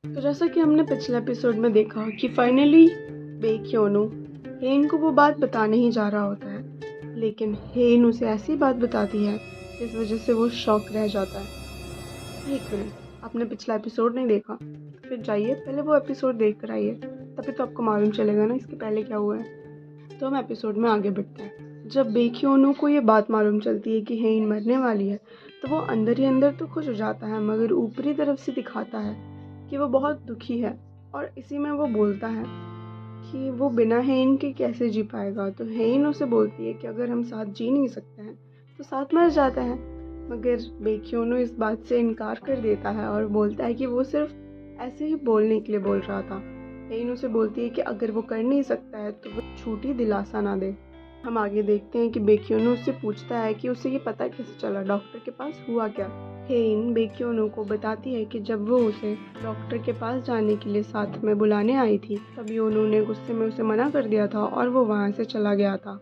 तो जैसा कि हमने पिछले एपिसोड में देखा कि फाइनली बेक्योनो हेन को वो बात बताने ही जा रहा होता है, लेकिन हेन उसे ऐसी बात बताती है जिस वजह से वो शॉक रह जाता है। एक मिनट, आपने पिछला एपिसोड नहीं देखा तो फिर जाइए पहले वो एपिसोड देख कर आइए, तभी तो आपको मालूम चलेगा ना इसके पहले क्या हुआ है। तो हम एपिसोड में आगे बढ़ते हैं। जब बेक्योनो को ये बात मालूम चलती है कि हेन मरने वाली है, तो वो अंदर ही अंदर तो खुश हो जाता है, मगर ऊपरी तरफ से दिखाता है कि वो बहुत दुखी है। और इसी में वो बोलता है कि वो बिना हेन के कैसे जी पाएगा। तो हेन उसे बोलती है कि अगर हम साथ जी नहीं सकते हैं तो साथ मर जाते हैं। मगर बेक्योनो इस बात से इनकार कर देता है और बोलता है कि वो सिर्फ ऐसे ही बोलने के लिए बोल रहा था। हेन उसे बोलती है कि अगर वो कर नहीं सकता है तो वो झूठी दिलासा ना दे। हम आगे देखते हैं कि बेक्योनो उससे पूछता है कि उसे ये पता कैसे चला, डॉक्टर के पास हुआ क्या। हेन बेक्योनो को बताती है कि जब वो उसे डॉक्टर के पास जाने के लिए साथ में बुलाने आई थी, तभी उन्होंने गुस्से में उसे मना कर दिया था और वो वहाँ से चला गया था।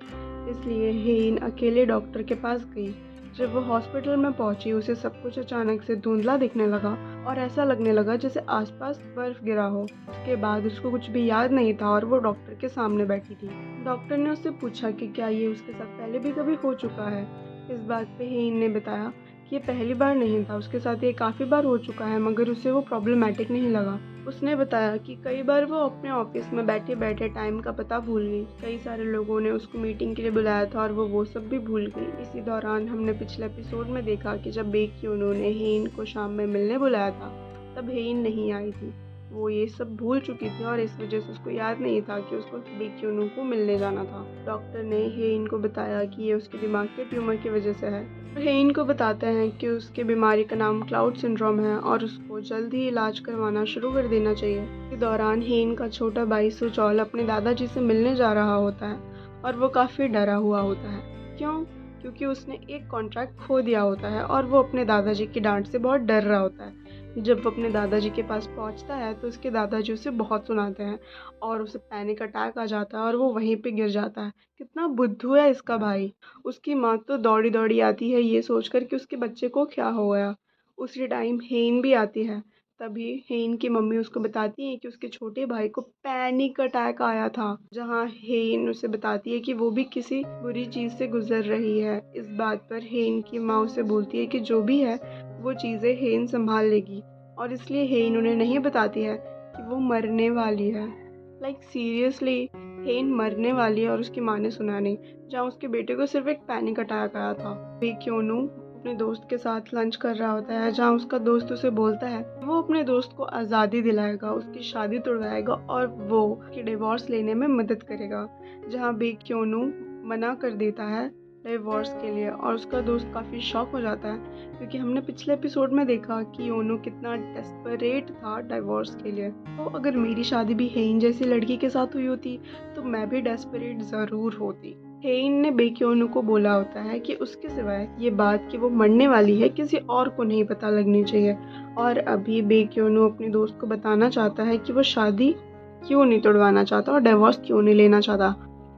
इसलिए हेन अकेले डॉक्टर के पास गई। जब वो हॉस्पिटल में पहुंची, उसे सब कुछ अचानक से धुंधला दिखने लगा और ऐसा लगने लगा जैसे आसपास बर्फ गिरा हो। उसके बाद उसको कुछ भी याद नहीं था और वो डॉक्टर के सामने बैठी थी। डॉक्टर ने उससे पूछा कि क्या ये उसके साथ पहले भी कभी हो चुका है। इस बात पे हेन ने बताया कि ये पहली बार नहीं था, उसके साथ ये काफ़ी बार हो चुका है, मगर उसे वो प्रॉब्लमैटिक नहीं लगा। उसने बताया कि कई बार वो अपने ऑफिस में बैठे बैठे टाइम का पता भूल गई। कई सारे लोगों ने उसको मीटिंग के लिए बुलाया था और वो सब भी भूल गई। इसी दौरान हमने पिछले एपिसोड में देखा कि जब बेक्योनो ने हेन को शाम में मिलने बुलाया था, तब हेन नहीं आई थी। वो ये सब भूल चुकी थी और इस वजह से उसको याद नहीं था कि उसको बेक्योनो को मिलने जाना था। डॉक्टर ने हेन को बताया कि ये उसके दिमाग के ट्यूमर की वजह से है। हेन को बताते हैं कि उसके बीमारी का नाम क्लाउड सिंड्रोम है और उसको जल्द ही इलाज करवाना शुरू कर देना चाहिए। इस दौरान हेन का छोटा भाई सुचौल अपने दादाजी से मिलने जा रहा होता है और वो काफ़ी डरा हुआ होता है। क्यों? क्योंकि उसने एक कॉन्ट्रैक्ट खो दिया होता है और वो अपने दादाजी की डांट से बहुत डर रहा होता है। जब वो अपने दादाजी के पास पहुंचता है तो उसके दादाजी उसे बहुत सुनाते हैं और उसे पैनिक अटैक आ जाता है और वो वहीं पे गिर जाता है। कितना बुद्धू है इसका भाई। उसकी माँ तो दौड़ी दौड़ी आती है ये सोचकर कि उसके बच्चे को क्या हो गया। उसी टाइम हेन भी आती है। तभी हेन की मम्मी उसको बताती है कि उसके छोटे भाई को पैनिक अटैक आया था, जहाँ हेन उसे बताती है कि वो भी किसी बुरी चीज़ से गुजर रही है। इस बात पर हेन की माँ उसे बोलती है कि जो भी है वो चीज़ें हेन संभाल लेगी और इसलिए हेन उन्हें नहीं बताती है कि वो मरने वाली है। लाइक सीरियसली, हेन मरने वाली है और उसकी माँ ने सुना नहीं, जहाँ उसके बेटे को सिर्फ एक पैनिक अटैक आया था। बेक्योनो अपने दोस्त के साथ लंच कर रहा होता है, जहाँ उसका दोस्त उसे बोलता है वो अपने दोस्त को आज़ादी दिलाएगा, उसकी शादी तुड़वाएगा और वो उसकी डिवोर्स लेने में मदद करेगा। जहाँ बेक्योनो मना कर देता है डिवोर्स के लिए और उसका दोस्त काफ़ी शॉक हो जाता है, क्योंकि हमने पिछले एपिसोड में देखा कि योनो कितना डेस्परेट था डिवोर्स के लिए। तो अगर मेरी शादी भी हेन जैसी लड़की के साथ हुई होती तो मैं भी डेस्परेट ज़रूर होती। हेन ने बेक्योनो को बोला होता है कि उसके सिवाय ये बात कि वो मरने वाली है किसी और को नहीं पता लगनी चाहिए। और अभी बेक्योनो अपने दोस्त को बताना चाहता है कि वो शादी क्यों नहीं तोड़वाना चाहता और डिवोर्स क्यों नहीं लेना चाहता।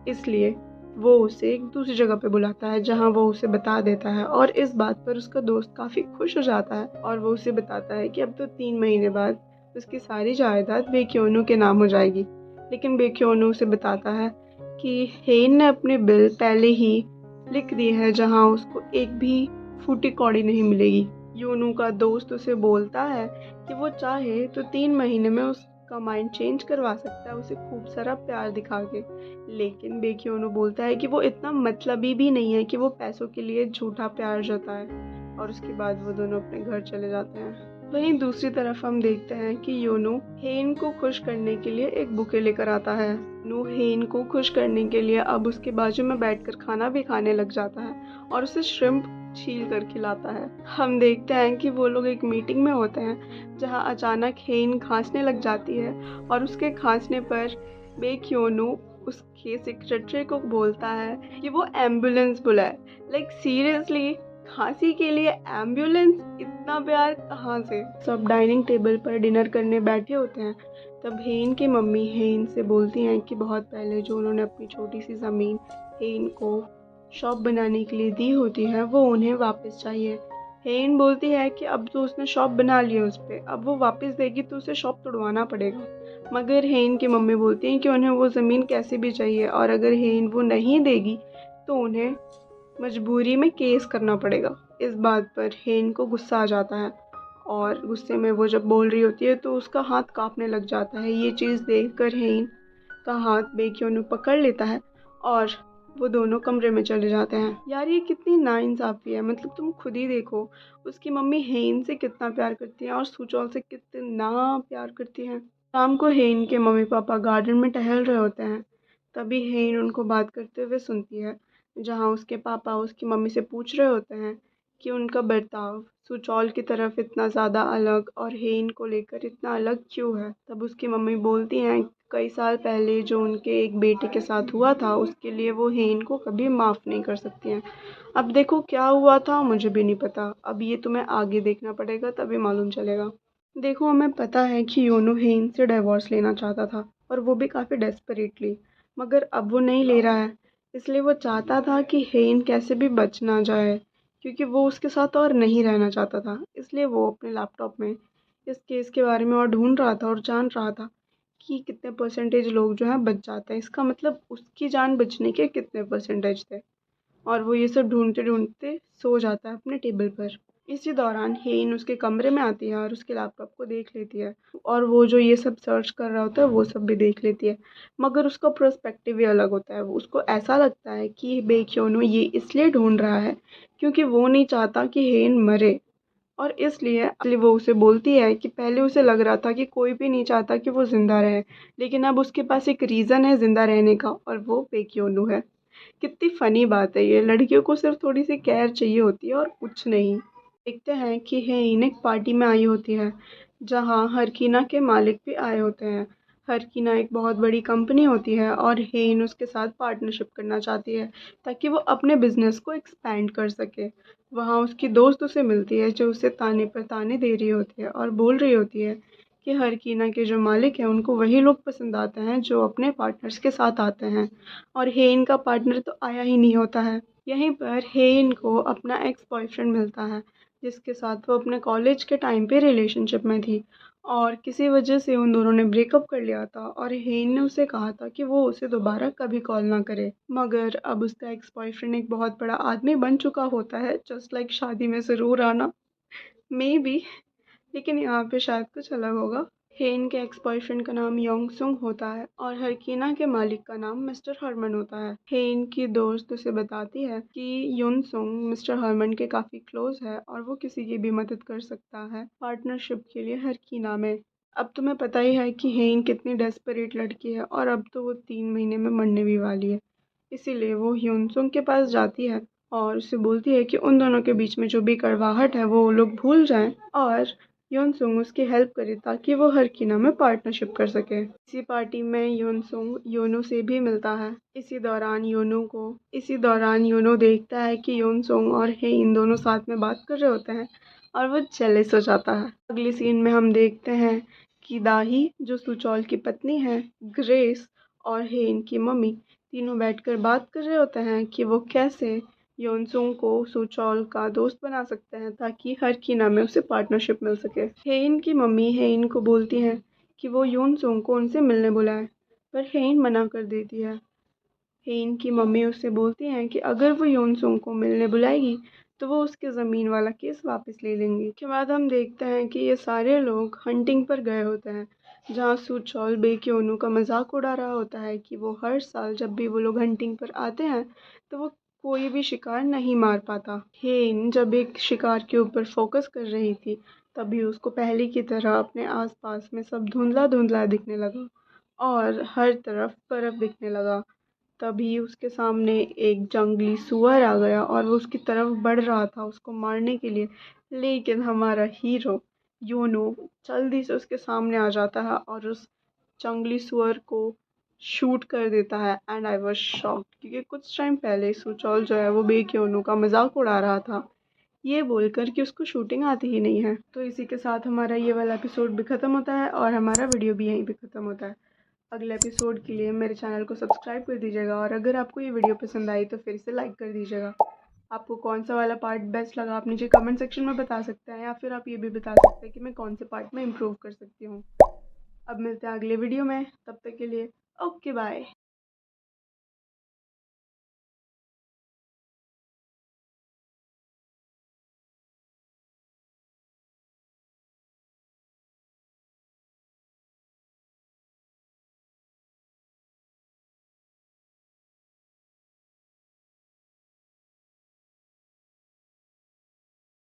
इसलिए वो उसे एक दूसरी जगह पे बुलाता है, जहाँ वो उसे बता देता है और इस बात पर उसका दोस्त काफ़ी खुश हो जाता है और वो उसे बताता है कि अब तो 3 महीने बाद उसकी सारी जायदाद बेक्योनो के नाम हो जाएगी। लेकिन बेक्योनो उसे बताता है कि हेन ने अपने बिल पहले ही लिख दिए हैं, जहाँ उसको एक भी फूटी कौड़ी नहीं मिलेगी। योनू का दोस्त उसे बोलता है कि वो चाहे तो 3 महीने में उसका माइंड चेंज करवा सकता है, उसे खूब सारा प्यार दिखा के। लेकिन बेक्योनो बोलता है कि वो इतना मतलबी भी नहीं है कि वो पैसों के लिए झूठा प्यार जताए। और उसके बाद वो दोनों अपने घर चले जाते हैं। वहीं दूसरी तरफ हम देखते हैं कि योनो हेन को खुश करने के लिए एक बुके लेकर आता है। नो हेन को खुश करने के लिए अब उसके बाजू में बैठकर खाना भी खाने लग जाता है और उसे श्रिम्प छील कर खिलाता है। हम देखते हैं कि वो लोग एक मीटिंग में होते हैं, जहां अचानक हेन खांसने लग जाती है और उसके खांसने पर बेक्योनो उसके सेक्रेटरी को बोलता है कि वो एम्बुलेंस बुलाए। लाइक सीरियसली, खांसी के लिए एम्बुलेंस? इतना प्यार कहाँ से। सब डाइनिंग टेबल पर डिनर करने बैठे होते हैं। तब हेन की मम्मी हेन से बोलती हैं कि बहुत पहले जो उन्होंने अपनी छोटी सी ज़मीन हेन को शॉप बनाने के लिए दी होती है वो उन्हें वापस चाहिए। हेन बोलती है कि अब तो उसने शॉप बना ली है उस पर, अब वो वापस देगी तो उसे शॉप तोड़वाना पड़ेगा। मगर हेन की मम्मी बोलती हैं कि उन्हें वो ज़मीन कैसे भी चाहिए और अगर हेन वो नहीं देगी तो उन्हें मजबूरी में केस करना पड़ेगा। इस बात पर हेन को गुस्सा आ जाता है और गुस्से में वो जब बोल रही होती है तो उसका हाथ कांपने लग जाता है। ये चीज़ देखकर हेन का हाथ बेक्योनू पकड़ लेता है और वो दोनों कमरे में चले जाते हैं। यार ये कितनी नाइंसाफ़ी है, मतलब तुम खुद ही देखो, उसकी मम्मी हेन से कितना प्यार करती है और सुचौल से कितना प्यार करती है। शाम को हेन के मम्मी पापा गार्डन में टहल रहे होते हैं, तभी हेन उनको बात करते हुए सुनती है, जहाँ उसके पापा उसकी मम्मी से पूछ रहे होते हैं कि उनका बर्ताव सुचौल की तरफ इतना ज़्यादा अलग और हेन को लेकर इतना अलग क्यों है। तब उसकी मम्मी बोलती हैं कई साल पहले जो उनके एक बेटे के साथ हुआ था उसके लिए वो हेन को कभी माफ़ नहीं कर सकती हैं। अब देखो क्या हुआ था मुझे भी नहीं पता, अब ये तुम्हें आगे देखना पड़ेगा तभी मालूम चलेगा। देखो हमें पता है कि योनो हेन से डिवोर्स लेना चाहता था और वो भी काफ़ी डेस्परेटली, मगर अब वो नहीं ले रहा है। इसलिए वो चाहता था कि हेन कैसे भी बच ना जाए, क्योंकि वो उसके साथ और नहीं रहना चाहता था। इसलिए वो अपने लैपटॉप में इस केस के बारे में और ढूंढ रहा था और जान रहा था कि कितने परसेंटेज लोग जो हैं बच जाते हैं, इसका मतलब उसकी जान बचने के कितने परसेंटेज थे। और वो ये सब ढूंढते ढूंढते सो जाता है अपने टेबल पर। इसी दौरान हेन उसके कमरे में आती है और उसके लैपटॉप को देख लेती है और वो जो ये सब सर्च कर रहा होता है वो सब भी देख लेती है। मगर उसका पर्सपेक्टिव ही अलग होता है, उसको ऐसा लगता है कि बेक्योनो ये इसलिए ढूंढ रहा है क्योंकि वो नहीं चाहता कि हेन मरे। और इसलिए वो उसे बोलती है कि पहले उसे लग रहा था कि कोई भी नहीं चाहता कि वो ज़िंदा रहे, लेकिन अब उसके पास एक रीज़न है ज़िंदा रहने का और वो बेक्योनो है। कितनी फ़नी बात है ये, लड़कियों को सिर्फ थोड़ी सी केयर चाहिए होती है और कुछ नहीं। देखते हैं कि हेइन एक पार्टी में आई होती है जहाँ हरकीना के मालिक भी आए होते हैं। हरकीना एक बहुत बड़ी कंपनी होती है और हेइन उसके साथ पार्टनरशिप करना चाहती है ताकि वो अपने बिजनेस को एक्सपैंड कर सके। वहाँ उसकी दोस्त उसे मिलती है जो उसे ताने पर ताने दे रही होती है और बोल रही होती है कि हरकीना के जो मालिक हैं उनको वही लोग पसंद आते हैं जो अपने पार्टनर्स के साथ आते हैं, और हेइन का पार्टनर तो आया ही नहीं होता है। यहीं पर हेइन को अपना एक्स बॉयफ्रेंड मिलता है जिसके साथ वो अपने कॉलेज के टाइम पे रिलेशनशिप में थी और किसी वजह से उन दोनों ने ब्रेकअप कर लिया था और हेन ने उसे कहा था कि वो उसे दोबारा कभी कॉल ना करे। मगर अब उसका एक्स बॉयफ्रेंड एक बहुत बड़ा आदमी बन चुका होता है, जस्ट लाइक शादी में ज़रूर आना, मे बी, लेकिन यहाँ पे शायद कुछ अलग होगा। हेन के एक्स बॉयफ्रेंड का नाम योंग सुंग होता है और हरकीना के मालिक का नाम मिस्टर हरमन होता है। हेन की दोस्त उसे बताती है कि युन सुंग मिस्टर हरमन के काफ़ी क्लोज है और वो किसी की भी मदद कर सकता है पार्टनरशिप के लिए हरकीना में। अब तुम्हें पता ही है कि हेन कितनी डेस्परेट लड़की है और अब तो वो 3 महीने में मरने भी वाली है। इसीलिए वो ह्यूनसुंग के पास जाती है और उसे बोलती है कि उन दोनों के बीच में जो भी कड़वाहट है वो लोग भूल जाएं और ह्यूनसुंग उसकी हेल्प करे ताकि वो हरकीना में पार्टनरशिप कर सके। इसी पार्टी में ह्यूनसुंग योनो से भी मिलता है। इसी दौरान योनो देखता है कि ह्यूनसुंग और हे इन दोनों साथ में बात कर रहे होते हैं और वो जेलस हो जाता है। अगली सीन में हम देखते हैं कि दाही जो सुचौल की पत्नी है, ग्रेस और हेन की मम्मी तीनों बैठकर बात कर रहे होते हैं कि वो कैसे योनसुंग को सुचौल का दोस्त बना सकते हैं ताकि हर कीना में उसे पार्टनरशिप मिल सके। हेइन की मम्मी हेइन को बोलती हैं कि वो योनसुंग को उनसे मिलने बुलाए, पर हेइन मना कर देती है। हेइन की मम्मी उससे बोलती हैं कि अगर वो योनसुंग को मिलने बुलाएगी तो वो उसके ज़मीन वाला केस वापस ले लेंगी। के बाद हम देखते हैं कि ये सारे लोग हंटिंग पर गए होते हैं जहाँ सुचौल बेक्योनू का मजाक उड़ा रहा होता है कि वो हर साल जब भी वो लोग हंटिंग पर आते हैं तो वो कोई भी शिकार नहीं मार पाता। हेन जब एक शिकार के ऊपर फोकस कर रही थी तभी उसको पहले की तरह अपने आसपास में सब धुंधला धुंधला दिखने लगा और हर तरफ बर्फ दिखने लगा। तभी उसके सामने एक जंगली सुअर आ गया और वो उसकी तरफ बढ़ रहा था उसको मारने के लिए, लेकिन हमारा हीरो योनो जल्दी से उसके सामने आ जाता है और उस जंगली सुअर को शूट कर देता है। एंड आई वॉज शॉक्ड क्योंकि कुछ टाइम पहले सुचौल जो है वो बेक्योनू का मजाक उड़ा रहा था ये बोलकर कि उसको शूटिंग आती ही नहीं है। तो इसी के साथ हमारा ये वाला एपिसोड भी ख़त्म होता है और हमारा वीडियो भी यहीं पे ख़त्म होता है। अगले एपिसोड के लिए मेरे चैनल को सब्सक्राइब कर दीजिएगा और अगर आपको ये वीडियो पसंद आई तो फिर से लाइक कर दीजिएगा। आपको कौन सा वाला पार्ट बेस्ट लगा, आप नीचे कमेंट सेक्शन में बता सकते हैं, या फिर आप ये भी बता सकते हैं कि मैं कौन से पार्ट में इम्प्रूव कर सकती हूँ। अब मिलते हैं अगले वीडियो में, तब तक के लिए ओके बाय।